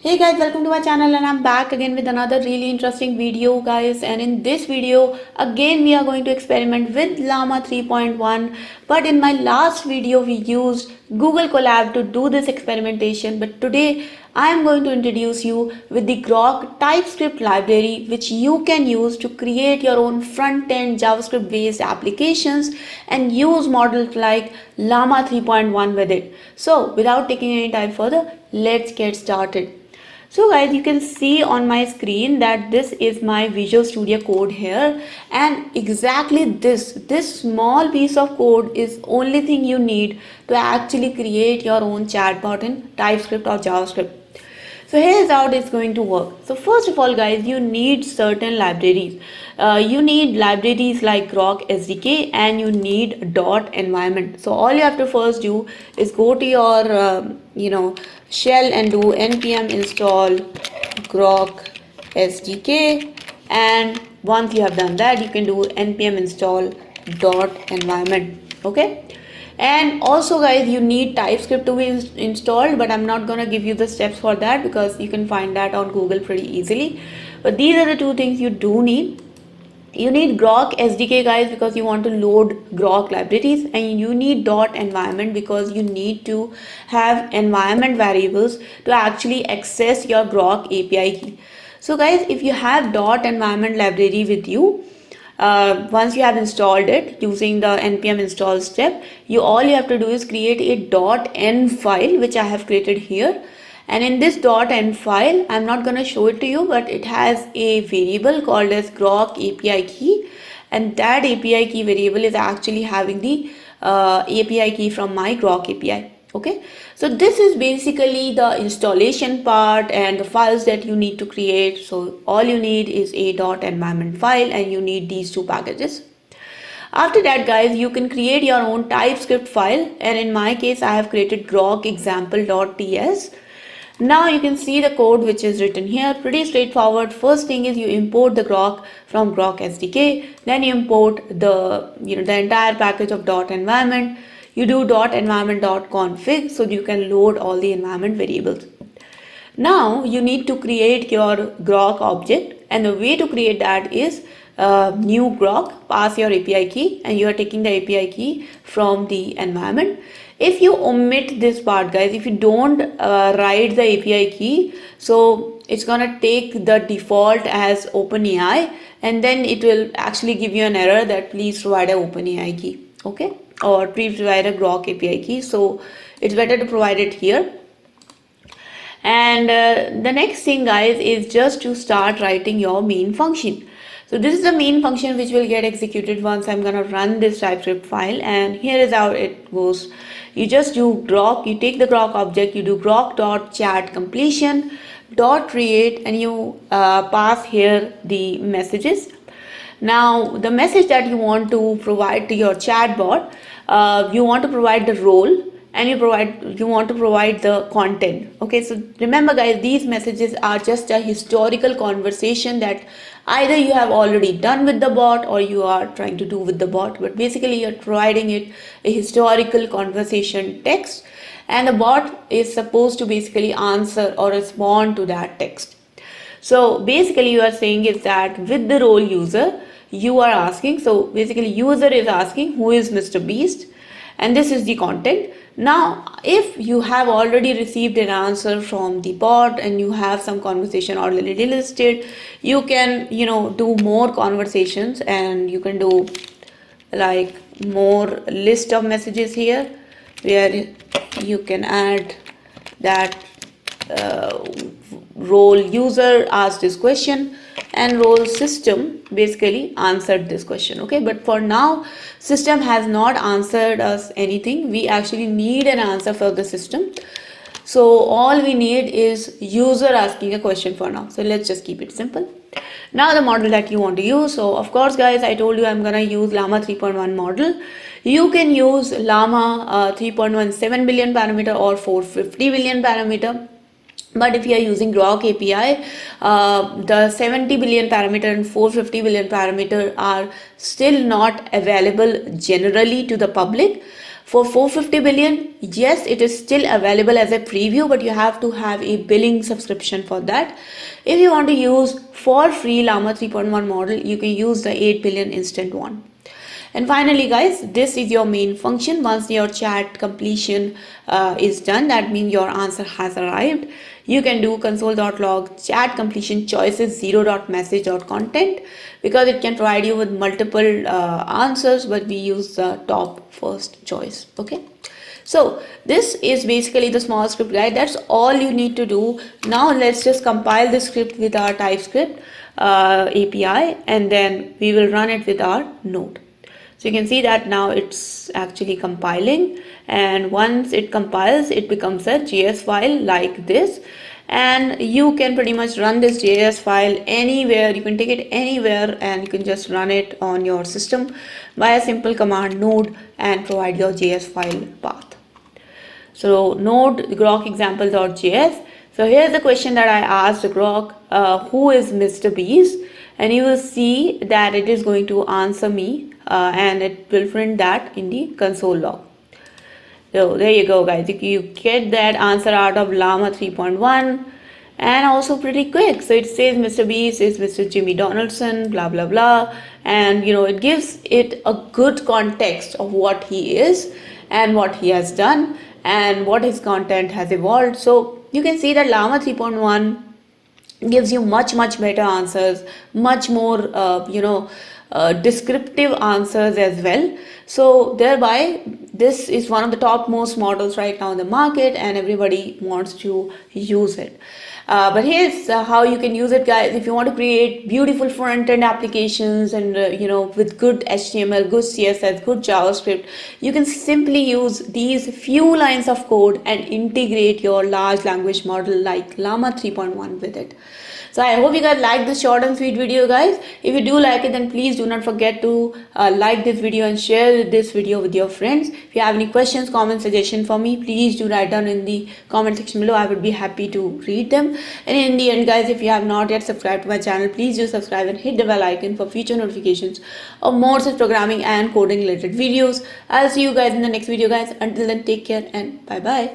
Hey guys, welcome to my channel and I'm back again with another really interesting video guys, and in this video again we are going to experiment with Llama 3.1. But in my last video we used Google Colab to do this experimentation, but today I am going to introduce you with the Grok TypeScript library, which you can use to create your own front-end JavaScript based applications and use models like Llama 3.1 with it. So without taking any time further, let's get started. So guys, you can see on my screen that this is my Visual Studio Code here, and exactly this small piece of code is only thing you need to actually create your own chatbot in TypeScript or JavaScript. So here's how it's going to work. So first of all guys, you need certain libraries. You need libraries like Grok SDK and you need dot environment. So all you have to first do is go to your shell and do npm install Grok SDK, and once you have done that you can do npm install dot environment. Okay, and also guys, you need TypeScript to be installed, but I'm not gonna give you the steps for that because you can find that on Google pretty easily. But these are the two things you do need. You need Grok SDK guys because you want to load Grok libraries, and you need dot environment because you need to have environment variables to actually access your Grok API key. So guys, if you have dot environment library with you, once you have installed it using the npm install step, all you have to do is create a .n file, which I have created here. And in this .n file, I'm not going to show it to you, but it has a variable called as Grok API key, and that API key variable is actually having the API key from my Grok API. Okay, so this is basically the installation part and the files that you need to create. So all you need is a .environment file, and you need these two packages. After that guys, you can create your own TypeScript file, and in my case I have created grok example.ts. Now you can see the code which is written here, pretty straightforward. First thing is you import the Grok from Grok SDK, then you import the entire package of .environment. You do .environment.config so you can load all the environment variables. Now you need to create your Grok object, and the way to create that is new Grok, pass your API key, and you are taking the API key from the environment. If you omit this part guys, if you don't write the API key, so it's gonna take the default as OpenAI, and then it will actually give you an error that please provide a OpenAI key, okay, or please provide a Grok API key. So it's better to provide it here. And the next thing guys is just to start writing your main function. So this is the main function which will get executed once I'm gonna run this TypeScript file, and here is how it goes. You just do Grok, you take the Grok object, you do grok.chat completion dot create, and you pass here the messages. Now the message that you want to provide to your chatbot, you want to provide the role, and you want to provide the content. Okay, so remember guys, these messages are just a historical conversation that either you have already done with the bot or you are trying to do with the bot, but basically you're providing it a historical conversation text, and the bot is supposed to basically answer or respond to that text. So basically you are saying is that with the role user you are asking, so basically user is asking who is Mr. Beast, and this is the content. Now if you have already received an answer from the bot and you have some conversation already listed, you can do more conversations, and you can do like more list of messages here where you can add that role user asked this question and role system basically answered this question. Okay, but for now system has not answered us anything. We actually need an answer for the system, so all we need is user asking a question for now. So let's just keep it simple. Now the model that you want to use, so of course guys, I told you I'm gonna use Llama 3.1 model. You can use Llama 3.1 7 billion parameter or 450 billion parameter. But if you are using Grok API, the 70 billion parameter and 450 billion parameter are still not available generally to the public. For 450 billion, yes, it is still available as a preview, but you have to have a billing subscription for that. If you want to use for free Llama 3.1 model, you can use the 8 billion instant one. And finally guys, this is your main function. Once your chat completion is done, that means your answer has arrived. You can do console.log chat completion choices 0.message.content, because it can provide you with multiple answers, but we use the top first choice. Okay, so this is basically the small script guide. That's all you need to do. Now let's just compile the script with our TypeScript API, and then we will run it with our node. So you can see that now it's actually compiling, and once it compiles, it becomes a JS file like this, and you can pretty much run this JS file anywhere. You can take it anywhere and you can just run it on your system by a simple command node and provide your JS file path. So node grok example.js. So here's the question that I asked grok, who is Mr. Beast? And you will see that it is going to answer me, and it will print that in the console log. So there you go guys, you get that answer out of Llama 3.1, and also pretty quick. So it says Mr. Beast is Mr. Jimmy Donaldson, blah blah blah, and it gives it a good context of what he is and what he has done and what his content has evolved. So you can see that Llama 3.1 gives you much better answers, much more descriptive answers as well. So thereby this is one of the topmost models right now in the market, and everybody wants to use it. But here's how you can use it guys. If you want to create beautiful front-end applications and with good HTML, good CSS, good JavaScript, you can simply use these few lines of code and integrate your large language model like Llama 3.1 with it. So I hope you guys like this short and sweet video guys. If you do like it, then please do not forget to like this video and share this video with your friends. If you have any questions, comments, suggestions for me, please do write down in the comment section below. I would be happy to read them. And in the end guys, if you have not yet subscribed to my channel, please do subscribe and hit the bell icon for future notifications of more such programming and coding related videos. I'll see you guys in the next video guys. Until then, take care and bye bye.